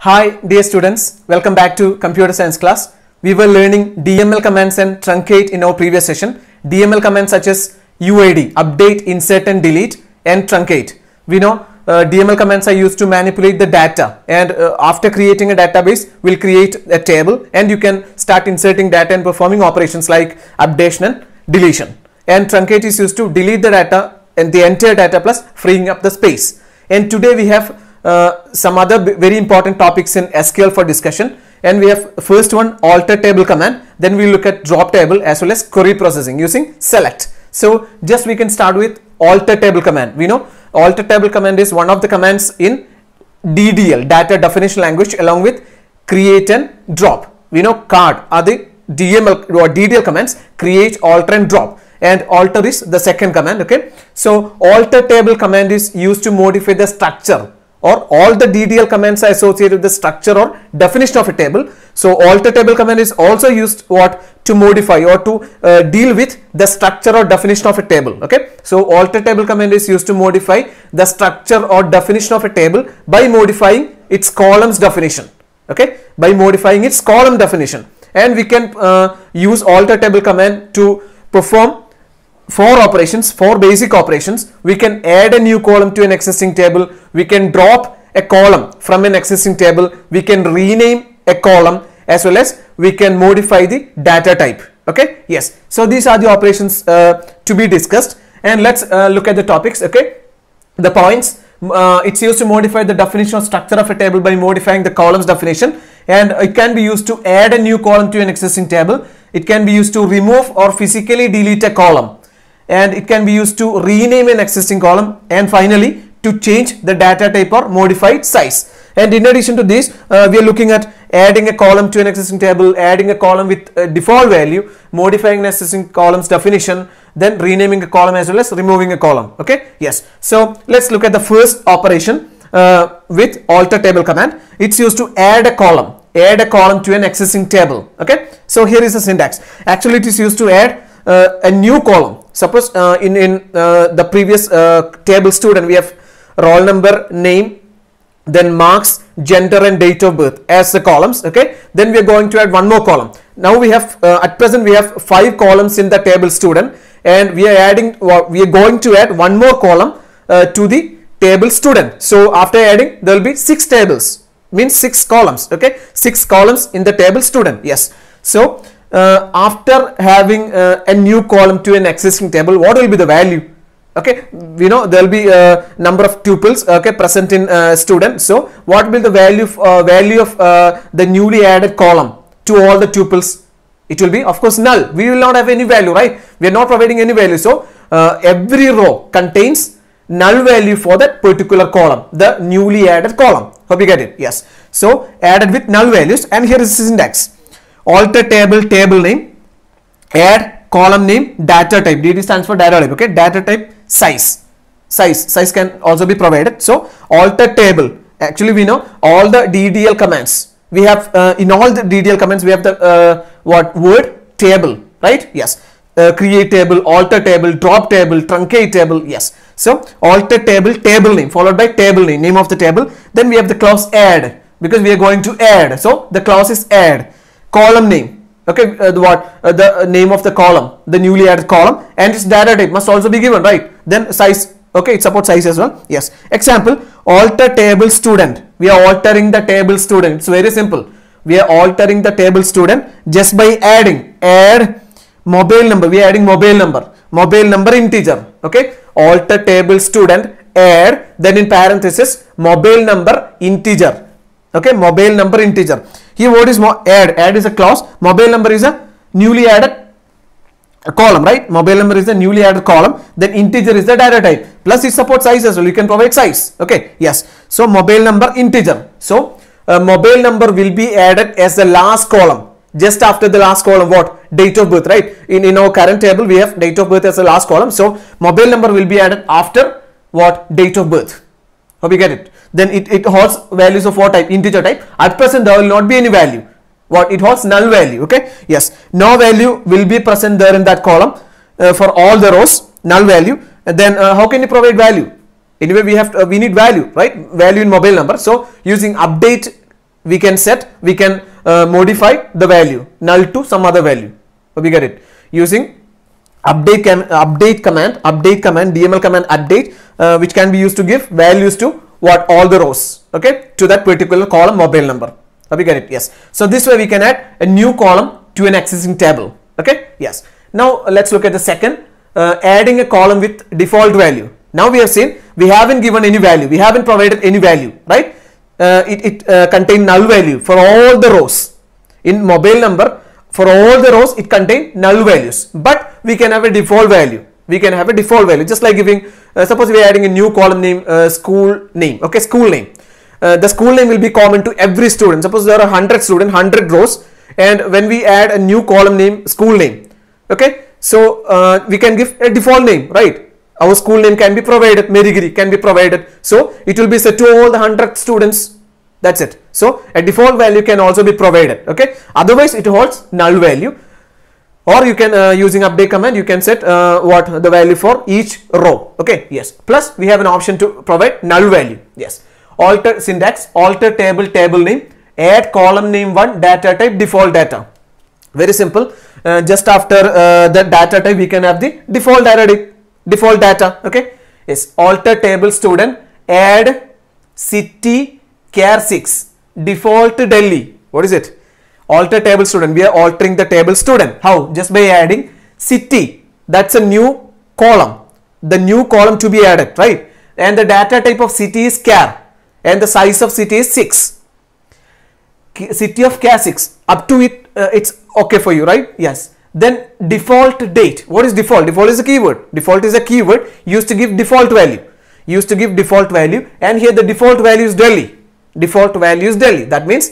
Hi dear students, welcome back to computer science class. We were learning DML commands and truncate in our previous session. DML commands such as UID, update, insert and delete, and truncate. We know DML commands are used to manipulate the data, and after creating a database we'll create a table and you can start inserting data and performing operations like updation and deletion. And truncate is used to delete the data and the entire data plus freeing up the space. And today we have some other very important topics in SQL for discussion, and we have first one alter table command, then we look at drop table as well as query processing using select. So just we can start with alter table command. We know alter table command is one of the commands in DDL, data definition language, along with create and drop. We know card are the DML or DDL commands, create, alter and drop, and alter is the second command. Okay, so alter table command is used to modify the structure, or all the DDL commands are associated with the structure or definition of a table. So alter table command is also used to modify or to deal with the structure or definition of a table. Okay, so alter table command is used to modify the structure or definition of a table by modifying its columns definition. Okay, by modifying its column definition, and we can use alter table command to perform four basic operations. We can add a new column to an existing table, we can drop a column from an existing table, we can rename a column, as well as we can modify the data type. Okay, yes, so these are the operations to be discussed, and let's look at the topics. Okay, the points. It's used to modify the definition or structure of a table by modifying the columns definition, and it can be used to add a new column to an existing table. It can be used to remove or physically delete a column, and it can be used to rename an existing column, and finally to change the data type or modify its size. And in addition to this, we are looking at adding a column to an existing table, adding a column with a default value, modifying an existing column's definition, then renaming a column as well as removing a column. Okay, yes, so let's look at the first operation with alter table command. It's used to add a column to an existing table. Okay, so here is the syntax. Actually, it is used to add a new column. Suppose in the previous table student we have roll number, name, then marks, gender and date of birth as the columns. Okay, then we are going to add one more column. Now we have at present we have 5 columns in the table student, and we are going to add one more column to the table student. So after adding there will be 6 tables, means 6 columns. Okay, 6 columns in the table student. Yes, so after having a new column to an existing table, what will be the value? Okay, we know there will be a number of tuples, okay, present in student. So what will be the value of the newly added column to all the tuples? It will be, of course, null. We will not have any value, right? We are not providing any value. So every row contains null value for that particular column, the newly added column. Hope you get it. Yes, so added with null values, and here is the syntax. Alter table, table name, add column name, data type. DT stands for data type. Okay, data type, size can also be provided. So alter table, actually we know all the DDL commands we have, in all the DDL commands we have the word table, right? Yes, create table, alter table, drop table, truncate table. Yes, so alter table, table name followed by table name of the table. Then we have the clause add, because we are going to add, so the clause is add. Column name, okay, the name of the column, the newly added column, and its data type must also be given, right? Then size, okay, it supports size as well. Yes, example, alter table student. We are altering the table student. It's very simple. We are altering the table student just by add mobile number. We are adding mobile number integer. Okay, alter table student, add, then in parenthesis mobile number integer. Okay, mobile number integer. Here what is add is a clause, mobile number is a newly added column, right? Mobile number is the newly added column, then integer is the data type, plus it supports size as well. You can provide size. Okay, yes, so mobile number integer. So mobile number will be added as the last column, just after the last column, what? Date of birth, right? In our current table we have date of birth as the last column, so mobile number will be added after what? Date of birth. Hope you get it. Then it holds values of what type? Integer type. At present there will not be any value. What? It holds null value. Okay, yes, no value will be present there in that column for all the rows, null value. And then how can you provide value? Anyway, we need value, right? Value in mobile number. So using update we can modify the value null to some other value. So we get it using update command DML command update, which can be used to give values to what, all the rows, okay, to that particular column mobile number. So we get it, yes. So this way we can add a new column to an existing table, okay, yes. Now let's look at the second, adding a column with default value. Now we have seen we haven't given any value, we haven't provided any value, right? It contains null value for all the rows. In mobile number, for all the rows it contains null values, but we can have a default value. We can have a default value, just like giving, suppose we are adding a new column name, school name, okay, school name. The school name will be common to every student. Suppose there are 100 students, 100 rows, and when we add a new column name, school name, okay, so we can give a default name, right? Our school name can be provided, Merigiri can be provided, so it will be set to all the 100 students. That's it. So a default value can also be provided, okay, otherwise it holds null value. Or you can using update command, you can set what, the value for each row, okay, yes. Plus we have an option to provide null value, yes. Alter syntax, alter table name, add column name 1, data type default data. Very simple. Just after the data type we can have the default data, okay, yes. Alter table student, add city care 6 default Delhi. What is it? Alter table student, we are altering the table student. How? Just by adding city, that's a new column, the new column to be added, right? And the data type of city is care, and the size of city is 6, city of care 6, up to it it's okay for you, right? Yes. Then default date. What is default? Default is a keyword. Default is a keyword used to give default value, and here the default value is Delhi. That means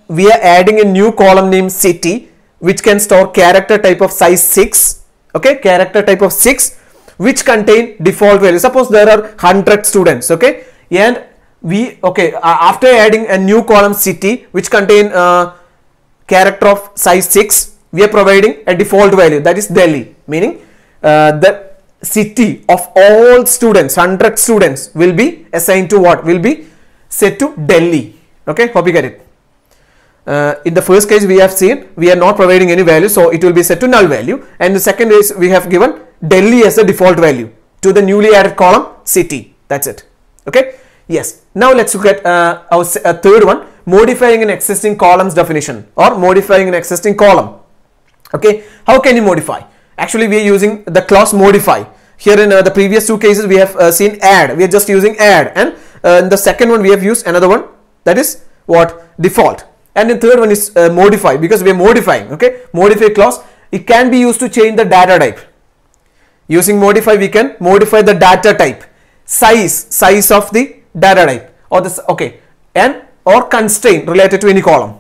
we are adding a new column named city, which can store character type of size 6, okay, character type of 6, which contain default value. Suppose there are 100 students, okay, and we, okay, after adding a new column city which contain character of size 6, we are providing a default value, that is Delhi, meaning the city of all students, 100 students, will be assigned to what, will be set to Delhi, okay, hope you get it. In the first case we have seen we are not providing any value, so it will be set to null value, and the second is we have given Delhi as a default value to the newly added column city. That's it, okay, yes. Now let's look at our third one, modifying an existing column's definition, or modifying an existing column. Okay, how can you modify? Actually we are using the clause modify. Here in the previous two cases we have seen add, we are just using add, and in the second one we have used another one, that is what, default. And the third one is modify, because we are modifying, okay, modify clause, it can be used to change the data type. Using modify we can modify the data type, size of the data type, or this, okay, and or constraint related to any column.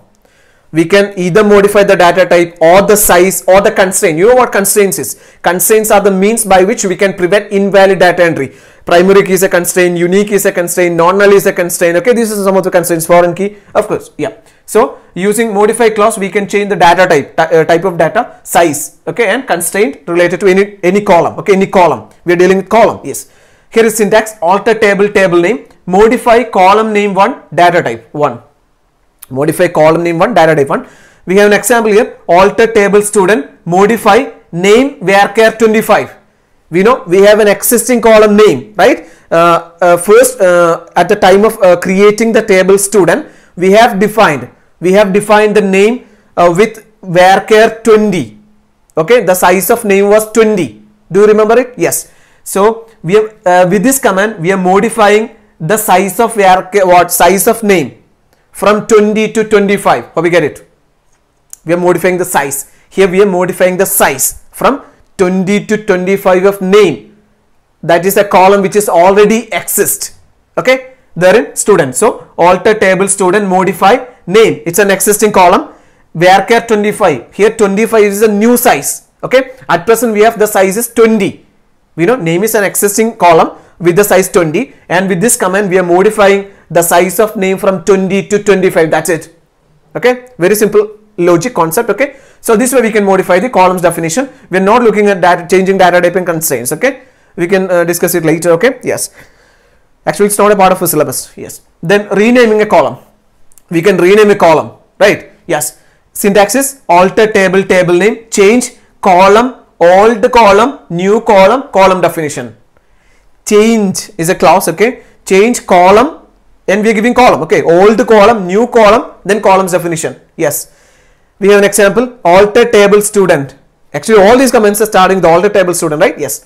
We can either modify the data type or the size or the constraint. You know what constraints is? Constraints are the means by which we can prevent invalid data entry. Primary key is a constraint, unique is a constraint, non-null is a constraint, okay, this is some of the constraints, foreign key, of course, yeah. So using modify clause we can change the data type, type of data, size, okay, and constraint related to any column, okay, any column. We are dealing with column, yes. Here is syntax, alter table name, modify column name 1, data type 1. Modify column name 1, data type 1. We have an example here, alter table student, modify name varchar 25. We know we have an existing column name, right? First at the time of creating the table student, we have defined the name with varchar 20, okay, the size of name was 20. Do you remember it? Yes. So we have with this command we are modifying the size of varchar, what, size of name from 20 to 25. How we get it? We are modifying the size. Here we are modifying the size from 20 to 25 of name. That is a column which is already exist, okay, therein student. So alter table student, modify name, it's an existing column, varchar 25. Here 25 is a new size, okay. At present we have the size is 20. We know name is an existing column with the size 20, and with this command we are modifying the size of name from 20 to 25. That's it, okay. Very simple logic concept, okay. So this way we can modify the columns definition. We are not looking at that changing data type and constraints, okay. We can discuss it later, okay. Yes, actually it's not a part of a syllabus. Yes. Then renaming a column. we can rename a column, right? Yes. Syntax is alter table, table name, change column, old column, new column, column definition. Change is a clause, okay? Change column, and we are giving column, okay? Old column, new column, then columns definition. Yes. We have an example, alter table student. Actually, all these comments are starting with the alter table student, right? Yes.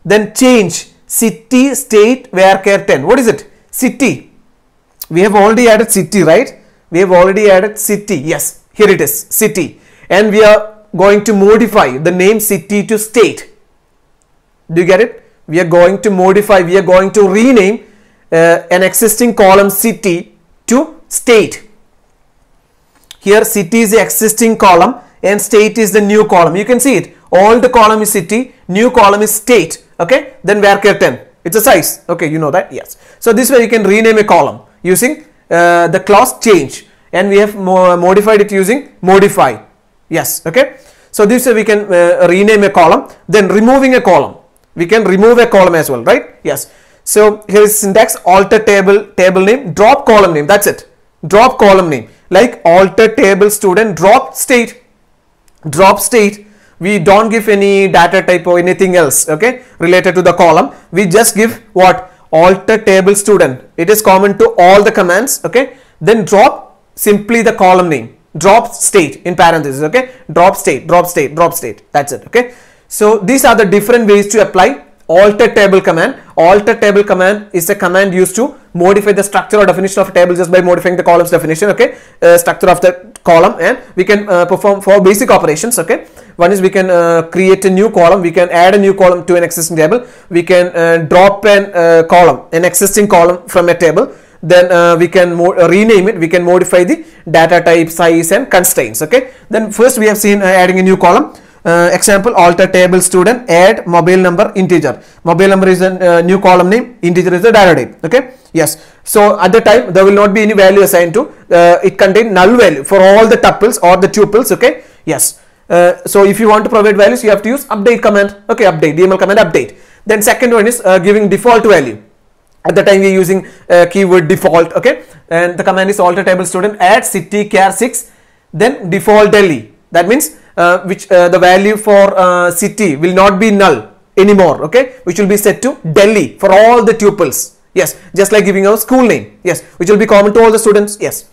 Then change city, state, varchar 10. What is it? City. We have already added city, right? We have already added city. Yes, here it is, city. And we are going to modify the name city to state. Do you get it? We are going to modify, we are going to rename an existing column city to state. Here city is the existing column and state is the new column. You can see it. Old column is city, new column is state. Okay, then varchar 10. It's a size. Okay, you know that. Yes. So this way you can rename a column using the clause change, and we have modified it using modify. Yes. Okay. So this way we can rename a column. Then removing a column, we can remove a column as well, right? Yes. So here is syntax, alter table, table name, drop column name. That's it. Drop column name, like alter table student, drop state. Drop state, we don't give any data type or anything else, okay, related to the column. We just give what? Alter table student. It is common to all the commands, okay. Then drop simply the column name, drop state in parentheses, okay. Drop state, drop state, drop state. That's it, okay. So these are the different ways to apply alter table command. Alter table command is a command used to modify the structure or definition of a table just by modifying the column's definition, okay, structure of the column, and we can perform 4 basic operations, okay. One is we can create a new column, we can add a new column to an existing table, we can drop an column, an existing column from a table, then we can rename it, we can modify the data type, size and constraints, okay. Then first we have seen adding a new column. Example, alter table student, add mobile number integer. Mobile number is a new column name, integer is the data type, okay. Yes. So at the time there will not be any value assigned to, it contain null value for all the tuples or the tuples, okay. Yes. So if you want to provide values, you have to use update command, okay, update, DML command update. Then second one is giving default value. At the time we are using keyword default, okay, and the command is alter table student, add city char 6, then default Delhi. That means the value for city will not be null anymore, okay, which will be set to Delhi for all the tuples. Yes, just like giving our school name. Yes, which will be common to all the students. Yes.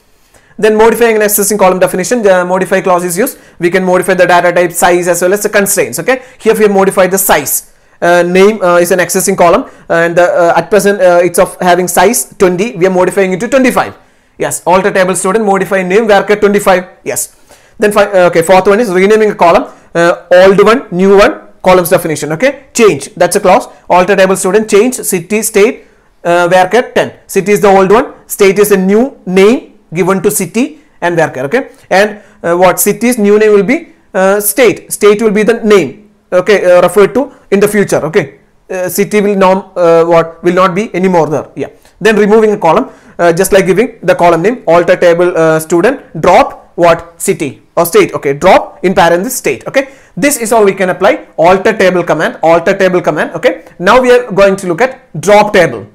Then modifying an existing column definition, the modify clause is used. We can modify the data type, size as well as the constraints, okay. Here we have modified the size. Name is an existing column, and at present it's of having size 20. We are modifying it to 25. Yes, alter table student, modify name varchar 25. Yes. Then okay, fourth one is renaming a column, old one, new one, columns definition, okay. Change, that's a clause. Alter table student, change city, state, varchar 10. City is the old one, state is a new name given to city and varchar, okay. And what city's new name will be state. State will be the name, okay, referred to in the future, okay. City will will not be anymore there. Yeah. Then removing a column, just like giving the column name, alter table student, drop what? City or state, okay, drop in parenthesis state, okay. This is how we can apply alter table command, okay. Now we are going to look at drop table.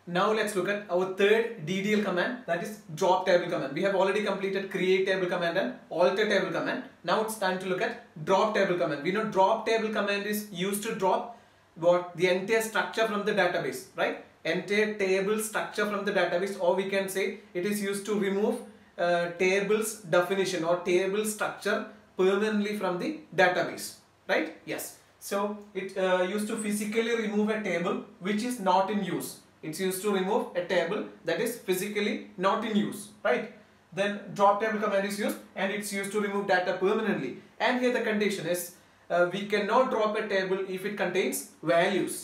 Now let's look at our third DDL command, that is drop table command. We have already completed create table command and alter table command. Now it's time to look at drop table command. We know drop table command is used to drop what? The entire structure from the database, right? Entire table structure from the database, or we can say it is used to remove table's definition or table structure permanently from the database, right? Yes. So it used to physically remove a table which is not in use. It's used to remove a table that is physically not in use, right? Then drop table command is used, and it's used to remove data permanently. And here the condition is we cannot drop a table if it contains values.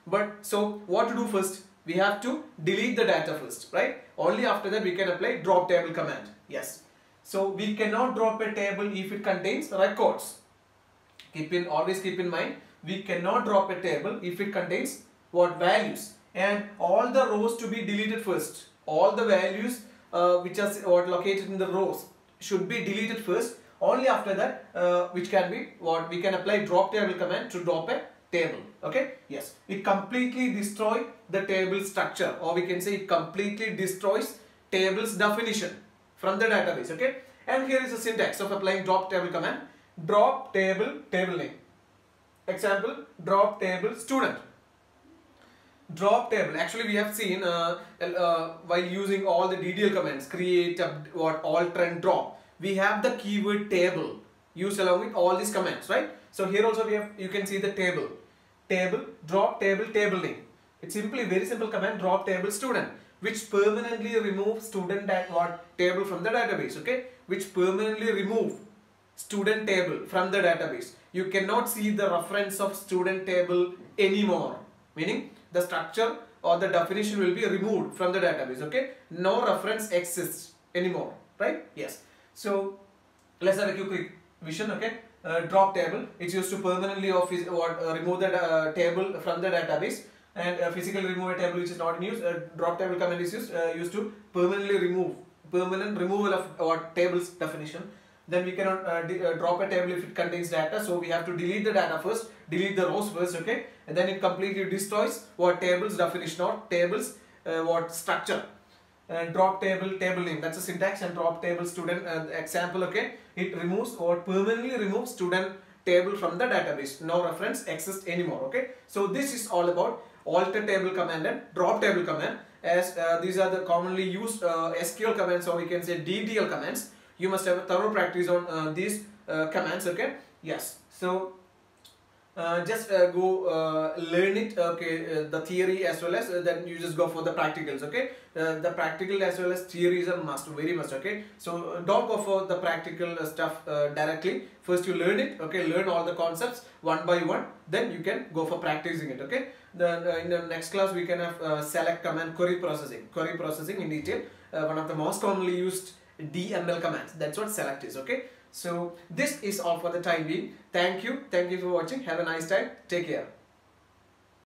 But so what to do first? We have to delete the data first, right? Only after that we can apply drop table command. Yes. So we cannot drop a table if it contains records. Always keep in mind, we cannot drop a table if it contains what? Values, and all the rows to be deleted first. All the values which are located in the rows should be deleted first. Only after that which can be what? We can apply drop table command to drop a table. Okay, yes, it completely destroys the table structure, or we can say it completely destroys table's definition from the database. Okay, and here is the syntax of applying drop table command. Drop table, table name. Example, drop table student. Drop table, actually we have seen while using all the DDL commands, create, alter and drop, we have the keyword table used along with all these commands, right? So here also we have, you can see the table, drop table, table name. It's simply very simple command, drop table student, which permanently remove student table from the database. Okay, which permanently remove student table from the database. You cannot see the reference of student table anymore, meaning the structure or the definition will be removed from the database. Okay, no reference exists anymore, right? Yes. So let's have a quick vision. Okay, drop table, it's used to permanently remove the table from the database, and physically remove a table which is not in use. Drop table command is used to permanently remove, permanent removal of table's definition. Then we cannot drop a table if it contains data, so we have to delete the data first, delete the rows first. Okay, and then it completely destroys table's definition or table's structure. Drop table, table name, that's a syntax, and drop table student example. Okay, it removes or permanently removes student table from the database, no reference exists anymore. Okay, so this is all about alter table command and drop table command, as these are the commonly used SQL commands, or we can say DDL commands. You must have a thorough practice on these commands. Okay, yes, so just go learn it. Okay, the theory as well as then you just go for the practicals. Okay, the practical as well as theory is a must, very must. Okay, so don't go for the practical stuff directly. First you learn it. Okay, learn all the concepts one by one, then you can go for practicing it. Okay, then in the next class we can have select command, query processing in detail. One of the most commonly used DML commands, that's what select is. Okay, so this is all for the time being. Thank you for watching. Have a nice time. Take care.